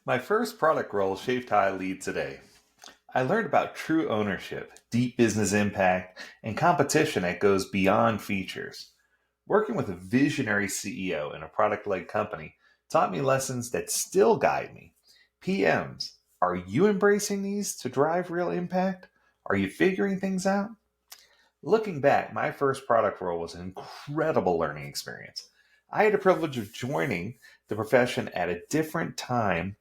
My first product role shaped how I lead today. I learned about true ownership, deep business impact, and competition that goes beyond features. Working with a visionary CEO in a product led company taught me lessons that still guide me. PMs, are you embracing these to drive real impact? Are you figuring things out? Looking back, my first product role was an incredible learning experience. I had the privilege of joining the profession at a different time,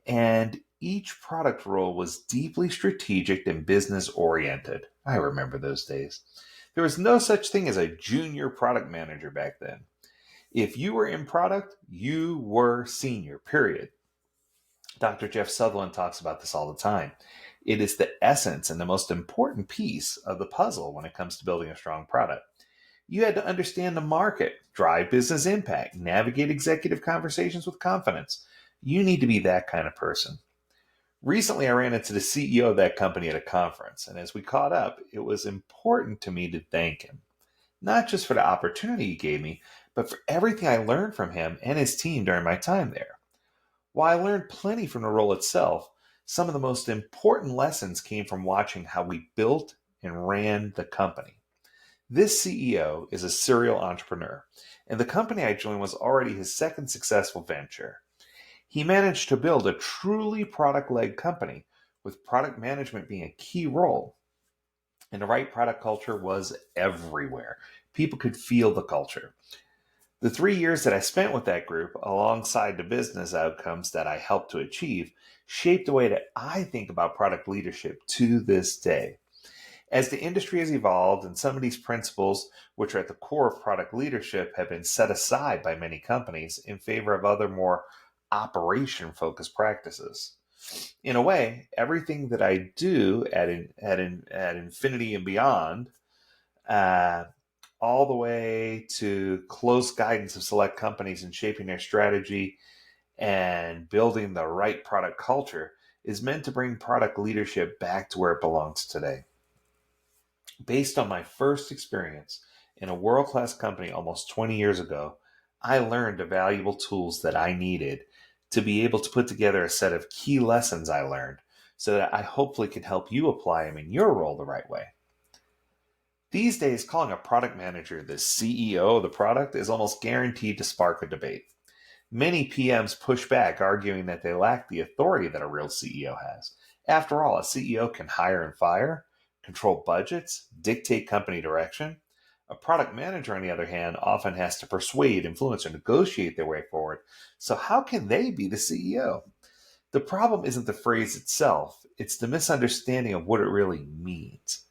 and each product role was deeply strategic and business oriented. I remember those days. There was no such thing as a junior product manager back then. If you were in product, you were senior, period. Dr. Jeff Sutherland talks about this all the time. It is the essence and the most important piece of the puzzle when it comes to building a strong product. You had to understand the market, drive business impact, navigate executive conversations with confidence. You need to be that kind of person. Recently, I ran into the CEO of that company at a conference, and as we caught up, it was important to me to thank him, not just for the opportunity he gave me, but for everything I learned from him and his team during my time there. While I learned plenty from the role itself, some of the most important lessons came from watching how we built and ran the company. This CEO is a serial entrepreneur, and the company I joined was already his second successful venture. He managed to build a truly product led company, with product management being a key role. And the right product culture was everywhere. People could feel the culture. The 3 years that I spent with that group, alongside the business outcomes that I helped to achieve, shaped the way that I think about product leadership to this day. As the industry has evolved, and some of these principles, which are at the core of product leadership, have been set aside by many companies in favor of other more operation focused practices. In a way, everything that I do at Infinity and beyond, uh, all the way to close guidance of select companies in shaping their strategy and building the right product culture, is meant to bring product leadership back to where it belongs today. Based on my first experience in a world class company almost 20 years ago, I learned the valuable tools that I needed to be able to put together a set of key lessons I learned so that I hopefully can help you apply them in your role the right way. These days, calling a product manager the CEO of the product is almost guaranteed to spark a debate. Many PMs push back, arguing that they lack the authority that a real CEO has. After all, a CEO can hire and fire, control budgets, dictate company direction. A product manager, on the other hand, often has to persuade, influence, or negotiate their way forward. So, how can they be the CEO? The problem isn't the phrase itself, it's the misunderstanding of what it really means.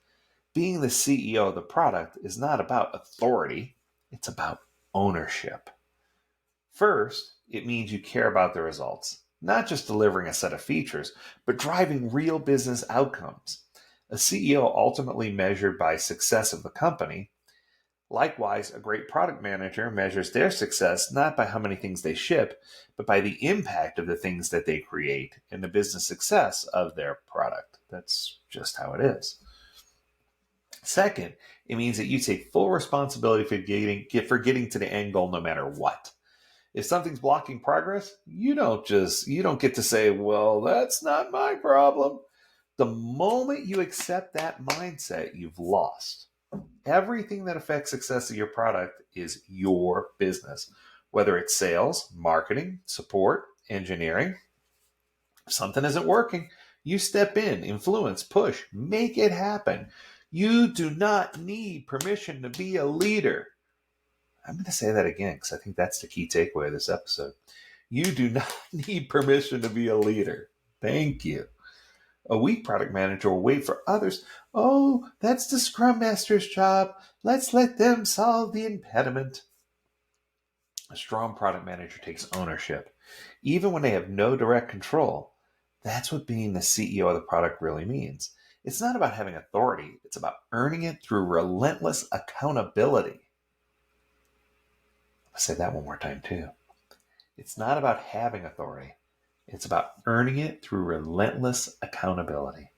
Being the CEO of the product is not about authority, it's about ownership. First, it means you care about the results, not just delivering a set of features, but driving real business outcomes. A CEO ultimately measured by success of the company. Likewise, a great product manager measures their success not by how many things they ship, but by the impact of the things that they create and the business success of their product. That's just how it is. Second, it means that you take full responsibility for getting to the end goal no matter what. If something's blocking progress, you don't get to say, "Well, that's not my problem." The moment you accept that mindset, you've lost. Everything that affects success of your product is your business, whether it's sales, marketing, support, engineering. If something isn't working, you step in, influence, push, make it happen. You do not need permission to be a leader. I'm going to say that again because I think that's the key takeaway of this episode. You do not need permission to be a leader. Thank you. A weak product manager will wait for others. "Oh, that's the Scrum Master's job. Let's let them solve the impediment." A strong product manager takes ownership, even when they have no direct control. That's what being the CEO of the product really means. It's not about having authority, it's about earning it through relentless accountability. I'll say that one more time, too. It's not about having authority, it's about earning it through relentless accountability.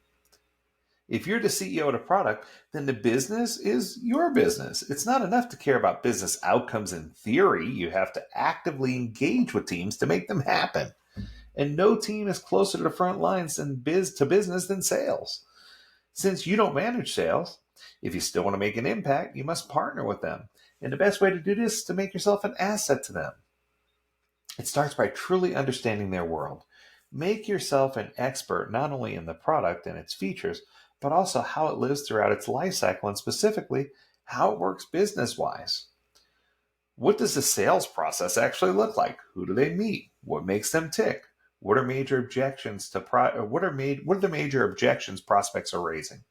If you're the CEO of the product, then the business is your business. It's not enough to care about business outcomes in theory. You have to actively engage with teams to make them happen. And no team is closer to the front lines than business than sales. Since you don't manage sales, if you still want to make an impact, you must partner with them. And the best way to do this is to make yourself an asset to them. It starts by truly understanding their world. Make yourself an expert not only in the product and its features, but also how it lives throughout its life cycle and specifically how it works business wise. What does the sales process actually look like? Who do they meet? What makes them tick? What are major objections to what are the major objections prospects are raising?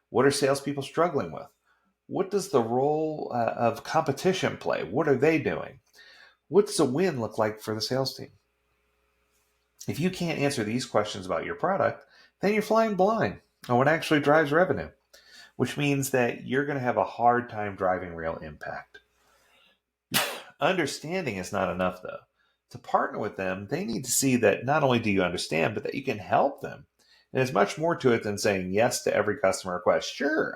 What are salespeople struggling with? What does the role of competition play? What are they doing? What does a win look like for the sales team? If you can't answer these questions about your product, then you're flying blind on what actually drives revenue, which means that you're going to have a hard time driving real impact. Understanding is not enough, though. To partner with them, they need to see that not only do you understand, but that you can help them. And there's much more to it than saying yes to every customer request. Sure,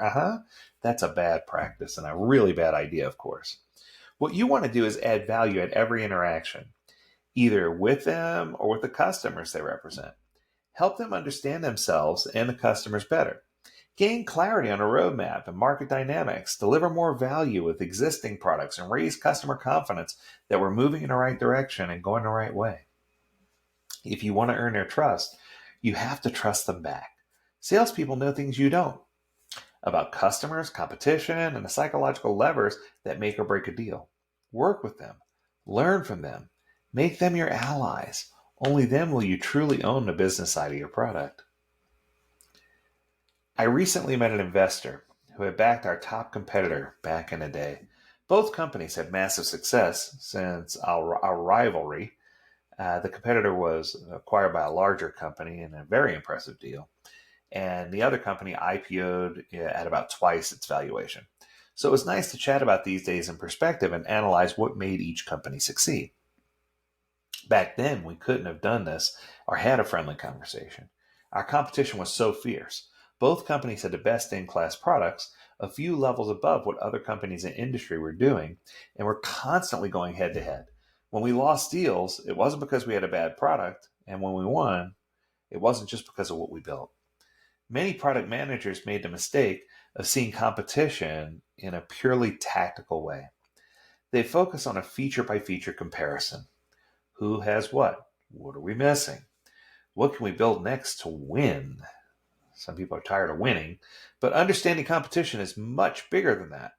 That's a bad practice and a really bad idea, of course. What you want to do is add value at every interaction, either with them or with the customers they represent. Help them understand themselves and the customers better. Gain clarity on a roadmap and market dynamics, deliver more value with existing products, and raise customer confidence that we're moving in the right direction and going the right way. If you want to earn their trust, you have to trust them back. Salespeople know things you don't about customers, competition, and the psychological levers that make or break a deal. Work with them. Learn from them. Make them your allies. Only then will you truly own the business side of your product. I recently met an investor who had backed our top competitor back in the day. Both companies had massive success since our rivalry. The competitor was acquired by a larger company in a very impressive deal, and the other company IPO'd at about twice its valuation. So it was nice to chat about these days in perspective and analyze what made each company succeed. Back then, we couldn't have done this or had a friendly conversation. Our competition was so fierce. Both companies had the best in-class products, a few levels above what other companies in industry were doing, and were constantly going head to head. When we lost deals, it wasn't because we had a bad product, and when we won, it wasn't just because of what we built. Many product managers made the mistake of seeing competition in a purely tactical way. They focus on a feature-by-feature comparison. Who has what? What are we missing? What can we build next to win? Some people are tired of winning, but understanding competition is much bigger than that.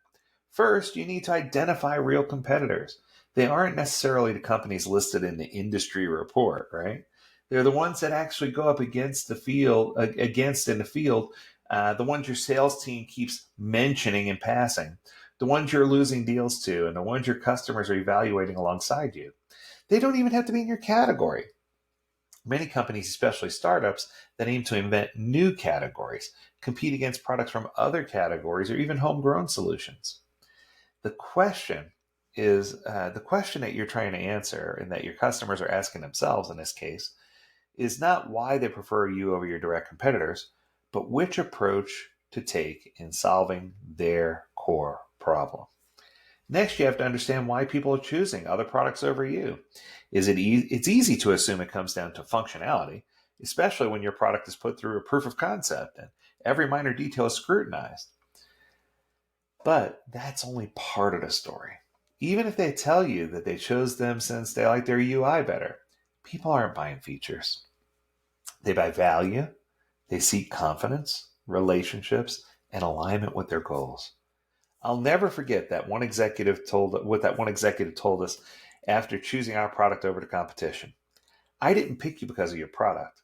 First, you need to identify real competitors. They aren't necessarily the companies listed in the industry report, right? They're the ones that actually go up against in the field, the ones your sales team keeps mentioning in passing, the ones you're losing deals to, and the ones your customers are evaluating alongside you. They don't even have to be in your category. Many companies, especially startups, that aim to invent new categories, compete against products from other categories or even homegrown solutions. The question that you're trying to answer and that your customers are asking themselves in this case is not why they prefer you over your direct competitors, but which approach to take in solving their core problem. Next, you have to understand why people are choosing other products over you. It's easy to assume it comes down to functionality, especially when your product is put through a proof of concept and every minor detail is scrutinized. But that's only part of the story. Even if they tell you that they chose them since they like their UI better, people aren't buying features. They buy value, they seek confidence, relationships, and alignment with their goals. I'll never forget that one executive told us after choosing our product over the competition. I didn't pick you because of your product.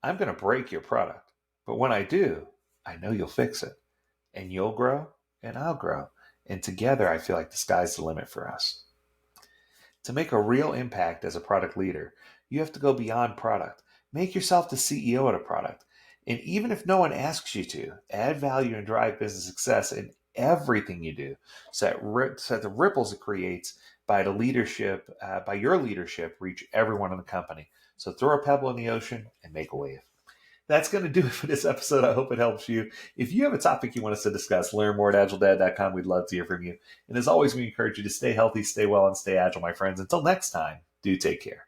I'm going to break your product. But when I do, I know you'll fix it. And you'll grow, and I'll grow. And together, I feel like the sky's the limit for us. To make a real impact as a product leader, you have to go beyond product. Make yourself the CEO of the product. And even if no one asks you to, add value and drive business success in everything you do, so that the ripples it creates by your leadership reach everyone in the company. So throw a pebble in the ocean and make a wave. That's going to do it for this episode. I hope it helps you. If you have a topic you want us to discuss, learn more at AgileDad.com. We'd love to hear from you. And as always, we encourage you to stay healthy, stay well, and stay agile, my friends. Until next time, do take care.